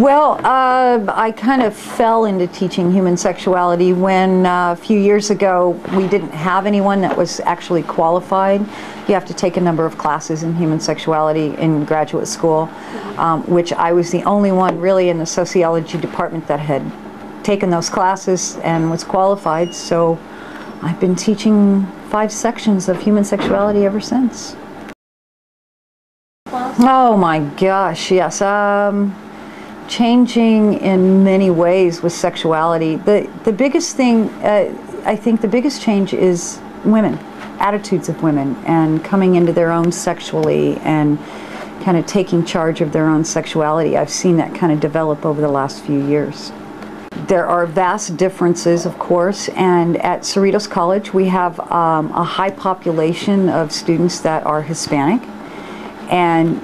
Well, I kind of fell into teaching human sexuality when a few years ago we didn't have anyone that was actually qualified. You have to take a number of classes in human sexuality in graduate school, which I was the only one really in the sociology department that had taken those classes and was qualified. So I've been teaching 5 sections of human sexuality ever since. Oh my gosh, yes. Changing in many ways with sexuality. The biggest thing, I think the biggest change is women, attitudes of women, and coming into their own sexually and kind of taking charge of their own sexuality. I've seen that kind of develop over the last few years. There are vast differences, of course, and at Cerritos College we have a high population of students that are Hispanic, and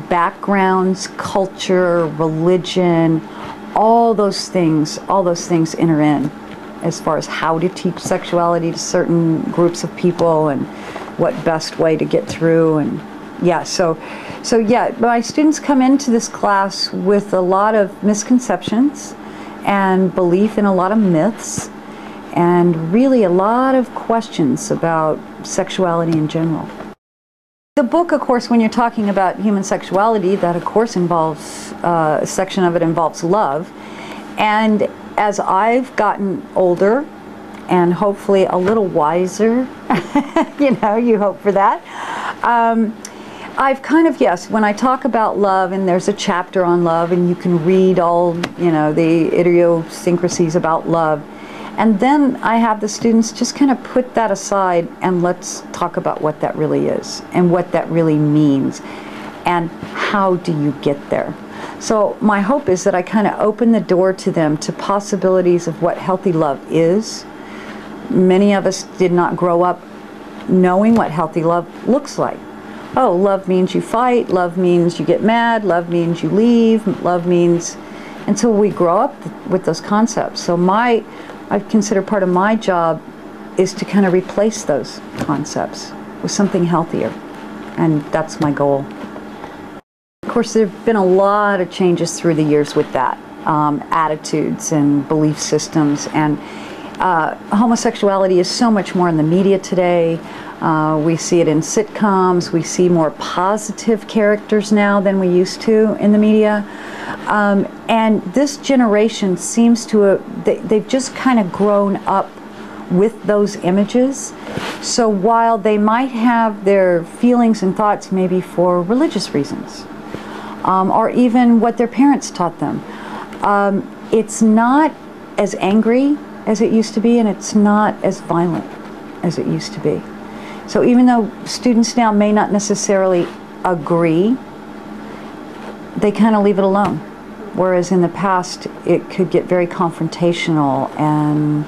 backgrounds, culture, religion, all those things enter in as far as how to teach sexuality to certain groups of people and what best way to get through. And yeah, so yeah, my students come into this class with a lot of misconceptions and belief in a lot of myths and really a lot of questions about sexuality in general. The book, of course, when you're talking about human sexuality, that of course involves, a section of it involves love. And as I've gotten older and hopefully a little wiser, you know, you hope for that, I've kind of, yes, when I talk about love, and there's a chapter on love, and you can read all, you know, the idiosyncrasies about love. And then I have the students just kind of put that aside and let's talk about what that really is and what that really means and how do you get there. So my hope is that I kind of open the door to them to possibilities of what healthy love is. Many of us did not grow up knowing what healthy love looks like. Oh, love means you fight, love means you get mad, love means you leave, love means, until we grow up with those concepts. So I consider part of my job is to kind of replace those concepts with something healthier, and that's my goal. Of course, there have been a lot of changes through the years with that, attitudes and belief systems, and homosexuality is so much more in the media today. We see it in sitcoms, we see more positive characters now than we used to in the media. And this generation seems to have, they've just kind of grown up with those images. So while they might have their feelings and thoughts maybe for religious reasons, or even what their parents taught them, it's not as angry as it used to be, and it's not as violent as it used to be. So even though students now may not necessarily agree, they kind of leave it alone. Whereas in the past, it could get very confrontational, and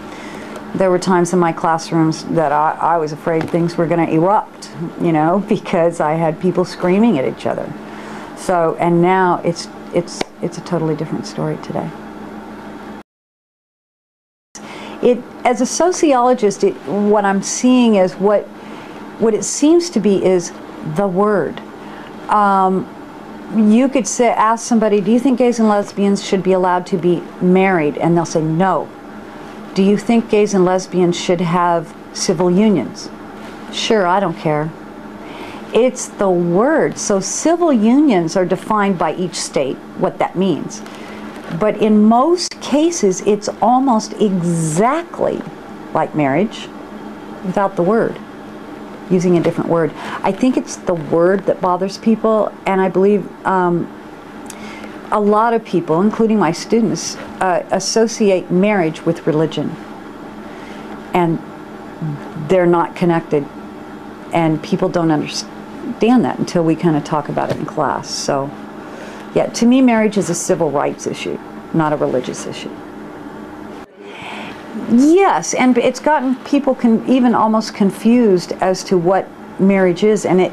there were times in my classrooms that I was afraid things were going to erupt, you know, because I had people screaming at each other. So, and now it's a totally different story today. As a sociologist, what I'm seeing is what it seems to be is the word. You could ask somebody, do you think gays and lesbians should be allowed to be married? And they'll say no. Do you think gays and lesbians should have civil unions? Sure, I don't care. It's the word. So civil unions are defined by each state, what that means. But in most cases, it's almost exactly like marriage without the word, using a different word. I think it's the word that bothers people, and I believe a lot of people, including my students, associate marriage with religion, and they're not connected, and people don't understand that until we kind of talk about it in class. So yeah, to me marriage is a civil rights issue, not a religious issue. Yes, and it's gotten people even almost confused as to what marriage is, and it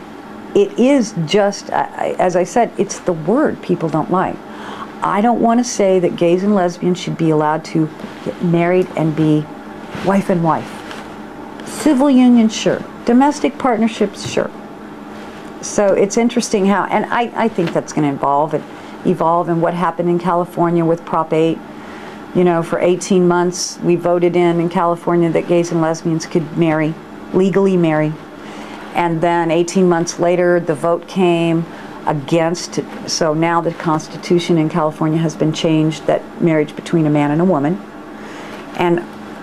is just, as I said, it's the word people don't like. I don't want to say that gays and lesbians should be allowed to get married and be wife and wife. Civil unions, sure. Domestic partnerships, sure. So it's interesting how, and I think that's going to evolve, and evolve, and what happened in California with Prop 8. You know, for 18 months we voted in California that gays and lesbians could marry, legally marry. And then 18 months later the vote came against, so now the Constitution in California has been changed that marriage between a man and a woman. And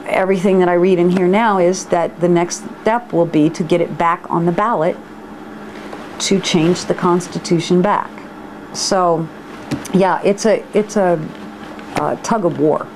everything that I read in here now is that the next step will be to get it back on the ballot to change the Constitution back. So yeah, it's a tug of war.